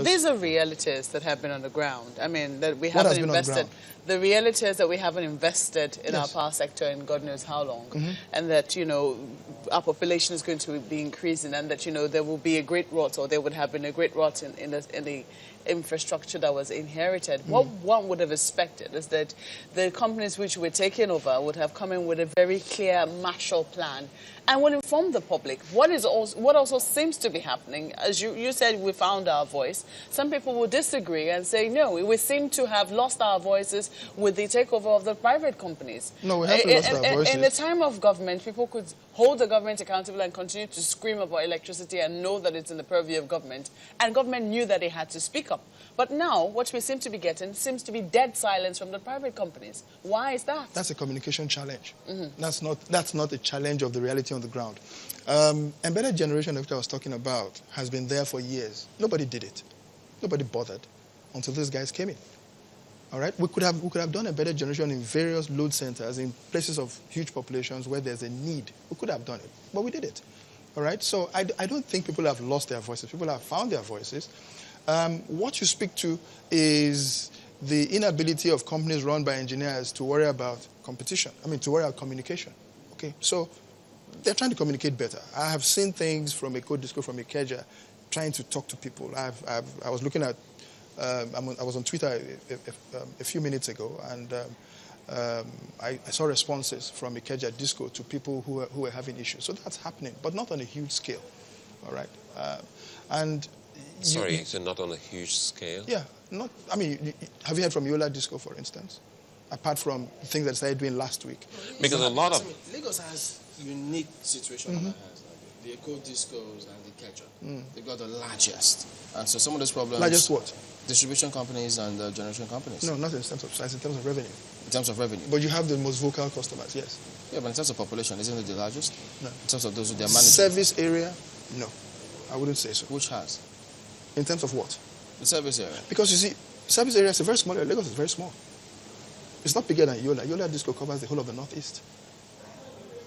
These are realities that have been on the ground. I mean, that we haven't invested. The reality is that we haven't invested in our power sector in God knows how long. And that, you know, our population is going to be increasing, and that, you know, there will be a great rot, or there would have been a great rot in the infrastructure that was inherited. What one would have expected is that the companies which were taken over would have come in with a very clear Marshall Plan and would inform the public. What also seems to be happening, as you said, we found our voice. Some people will disagree and say, no, we seem to have lost our voices with the takeover of the private companies. No, we haven't lost our voices. In the time of government, people could hold the government accountable and continue to scream about electricity and know that it's in the purview of government. And government knew that they had to speak up. But now, what we seem to be getting seems to be dead silence from the private companies. Why is that? That's a communication challenge. That's not a challenge of the reality on the ground. Embedded generation, which I was talking about, has been there for years. Nobody did it. Nobody bothered until these guys came in. All right? We could have done embedded generation in various load centers, in places of huge populations where there's a need. We could have done it, but we did it. All right? So I don't think people have lost their voices. People have found their voices. What you speak to is the inability of companies run by engineers to worry about competition. I mean, to worry about communication. Okay? So they're trying to communicate better. I have seen things from a code disco, from a Ikeja, trying to talk to people. I was looking at, I was on Twitter a few minutes ago, and I saw responses from Ikeja Disco to people who were having issues. So that's happening, but not on a huge scale. All right? Sorry, so not on a huge scale? Yeah. I mean, have you heard from Yola Disco, for instance? Apart from things that I started doing last week. Because a lot of... Lagos has unique situation on their hands. The Eco Discos and the Ikeja. They've got the largest. And so some of those problems... Largest what? Distribution companies and generation companies. No, not in terms of size, in terms of revenue. In terms of revenue. But you have the most vocal customers, yes. Yeah, but in terms of population, isn't it the largest? No. In terms of those who they're managing? Service area, no. I wouldn't say so. Which has? In terms of what? The service area. Because you see, service area is a very small area. Lagos is very small. It's not bigger than Yola. Yola Disco covers the whole of the Northeast.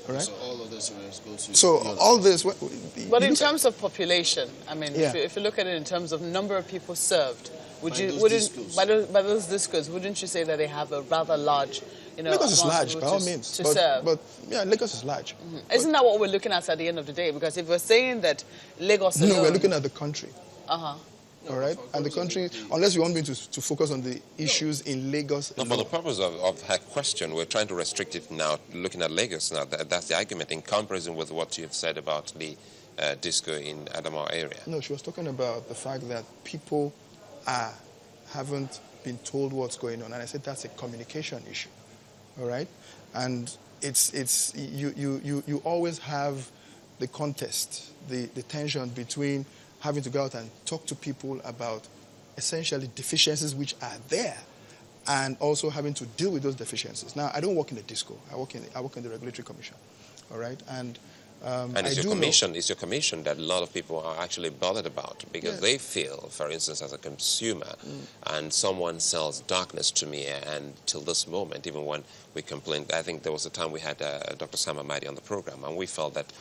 All right? So all of those areas go to... So Yola. all this... But in terms of population, I mean, Yeah. if you look at it in terms of number of people served, by those discos, wouldn't you say that they have a rather large, you know, Lagos is large, by all means. to serve? But yeah, Lagos is large. Isn't that what we're looking at the end of the day? Because if we're saying that Lagos alone... No, we're looking at the country. Uh-huh. All right? And the country, unless you want me to focus on the issues in Lagos. No, for the purpose of her question, we're trying to restrict it now, looking at Lagos now. That's the argument in comparison with what you've said about the disco in Adamawa area. No, she was talking about the fact that people haven't been told what's going on. And I said that's a communication issue. All right? And you always have the contest, the tension between having to go out and talk to people about essentially deficiencies which are there, and also having to deal with those deficiencies. Now, I don't work in the disco. I work in the Regulatory Commission. All right? And it's your commission that a lot of people are actually bothered about, because they feel, for instance, as a consumer, and someone sells darkness to me, and till this moment, even when we complained, I think there was a time we had Dr. Sam Amadi on the program, and we felt that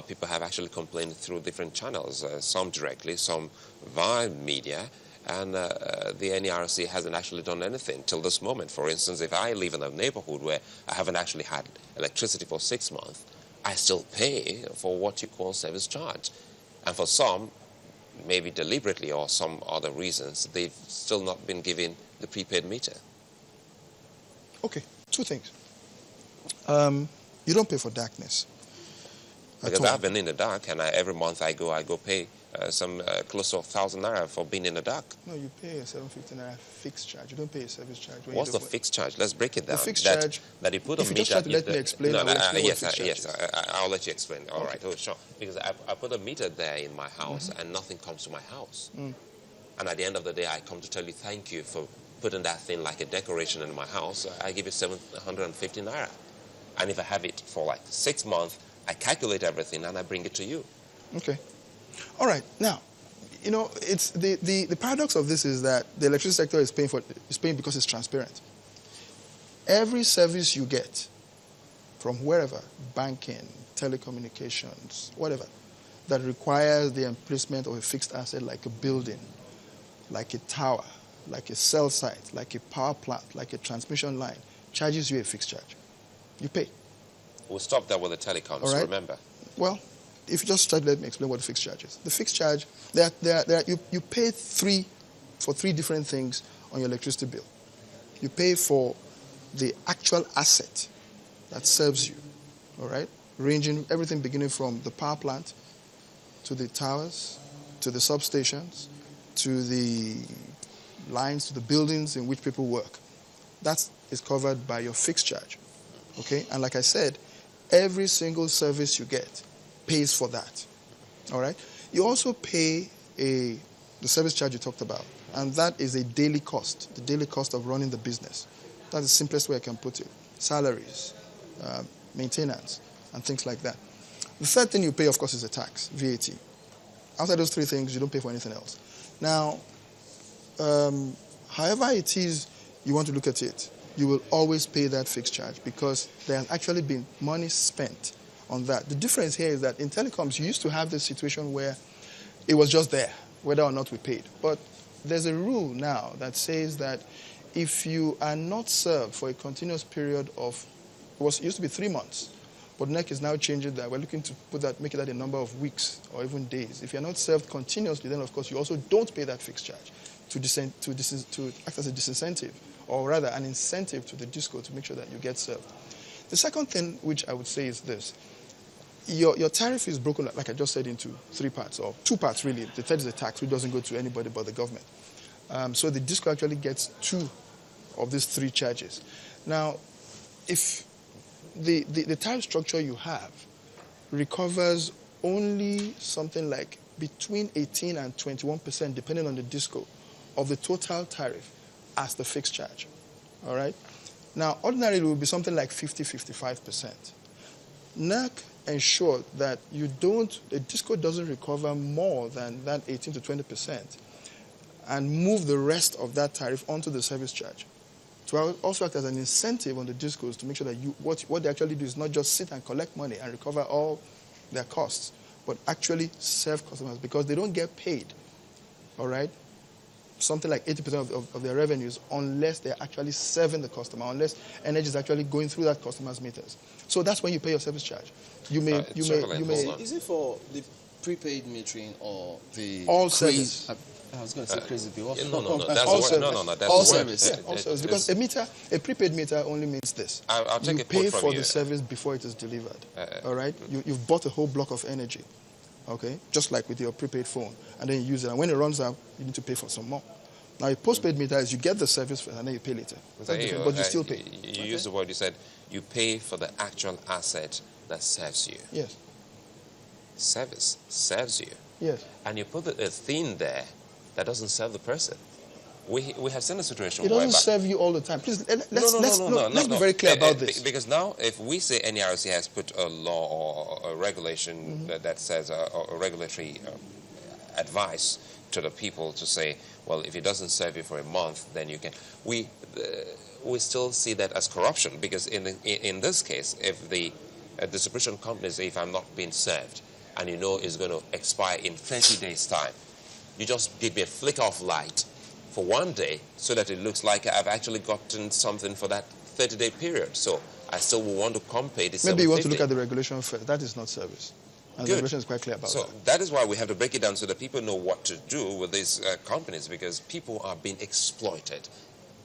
people have actually complained through different channels, some directly, some via media, and the NERC hasn't actually done anything till this moment. For instance, if I live in a neighborhood where I haven't actually had electricity for 6 months, I still pay for what you call service charge. And for some, maybe deliberately or some other reasons, they've still not been given the prepaid meter. Okay, two things. You don't pay for darkness. Because I've been in the dark, and every month I go pay some close to 1,000 naira for being in the dark. No, you pay a 750 naira fixed charge. You don't pay a service charge. What's the fixed charge? Let's break it down. The fixed charge. That you put a if you meter. just try to let me explain. Yes, I'll let you explain. All right, sure. Because I put a meter there in my house, and nothing comes to my house. And at the end of the day, I come to tell you thank you for putting that thing like a decoration in my house. I give you 750 naira, and if I have it for like 6 months, I calculate everything and I bring it to you. Okay. All right. Now, you know, it's the paradox of this is that the electricity sector is paying because it's transparent. Every service you get from wherever, banking, telecommunications, whatever, that requires the emplacement of a fixed asset like a building, like a tower, like a cell site, like a power plant, like a transmission line, charges you a fixed charge. You pay. We'll stop that with the telecoms, All right? remember. Well, if you just try to let me explain what the fixed charge is. The fixed charge, you pay for three different things on your electricity bill. You pay for the actual asset that serves you, all right? Ranging everything beginning from the power plant to the towers, to the substations, to the lines, to the buildings in which people work. That is covered by your fixed charge, okay? And like I said, every single service you get pays for that, all right? You also pay the service charge you talked about, and that is a daily cost, the daily cost of running the business. That's the simplest way I can put it. Salaries, maintenance, and things like that. The third thing you pay, of course, is the tax, VAT. Outside those three things, you don't pay for anything else. Now, however it is you want to look at it, you will always pay that fixed charge because there has actually been money spent on that. The difference here is that in telecoms, you used to have this situation where it was just there, whether or not we paid. But there's a rule now that says that if you are not served for a continuous period of, it used to be 3 months, but NERC is now changing that. We're looking to make it a number of weeks or even days. If you're not served continuously, then of course you also don't pay that fixed charge to act as a disincentive, or rather an incentive to the disco to make sure that you get served. The second thing which I would say is this. Your tariff is broken, like I just said, into 3 parts, or 2 parts really. The third is the tax, which doesn't go to anybody but the government. So the disco actually gets 2 of these 3 charges. Now, if the tariff structure you have recovers only something like between 18 and 21%, depending on the disco, of the total tariff as the fixed charge. All right? Now, ordinarily, it will be something like 50-55%. NERC ensured that the disco doesn't recover more than that 18 to 20% and move the rest of that tariff onto the service charge. To also act as an incentive on the discos to make sure that what they actually do is not just sit and collect money and recover all their costs, but actually serve customers because they don't get paid, all right, something like 80% of their revenues unless they're actually serving the customer, unless energy is actually going through that customer's meters. So that's when you pay your service charge. You may. Is it for the prepaid metering or the all service? I was going to say crazy bill. No. That's All service. Yeah, all service. Because a prepaid meter only means this. I'll take you a quote pay from for you. the service before it is delivered. All right? You've bought a whole block of energy, okay? Just like with your prepaid phone. And then you use it. And when it runs out, you need to pay for some more. Now, a postpaid meter is you get the service first and then you pay later. But you still pay. You used the word, you said, you pay for the actual asset that serves you. Yes. Service serves you. Yes. And you put a thing there that doesn't serve the person. We have seen a situation it where... doesn't serve you all the time. Please, let's be very clear about this. Because now, if we say NERC has put a law or a regulation that says a regulatory advice to the people to say, well, if it doesn't serve you for a month, then you can... We still see that as corruption, because in this case, if the distribution company say, if I'm not being served, and you know it's going to expire in 20 days' time, you just give me a flicker of light for 1 day so that it looks like I've actually gotten something for that 30-day period. So I still will want to compay the Maybe you want to look at the regulation first. That is not service. And the regulation is quite clear about that. So that is why we have to break it down so that people know what to do with these companies, because people are being exploited.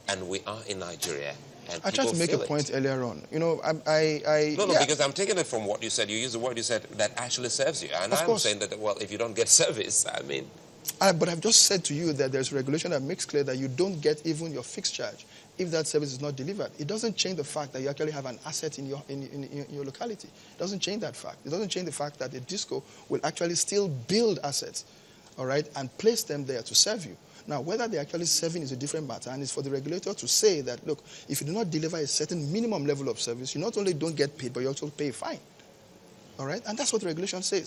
And we are in Nigeria. And I tried to make a point earlier on. You know, because I'm taking it from what you said. You used the word you said that actually serves you. And I'm saying that, well, if you don't get service, I mean... But I've just said to you that there's regulation that makes clear that you don't get even your fixed charge if that service is not delivered. It doesn't change the fact that you actually have an asset in your locality. It doesn't change that fact. It doesn't change the fact that the disco will actually still build assets, all right, and place them there to serve you. Now, whether they're actually serving is a different matter, and it's for the regulator to say that, look, if you do not deliver a certain minimum level of service, you not only don't get paid, but you also pay a fine. All right? And that's what the regulation says.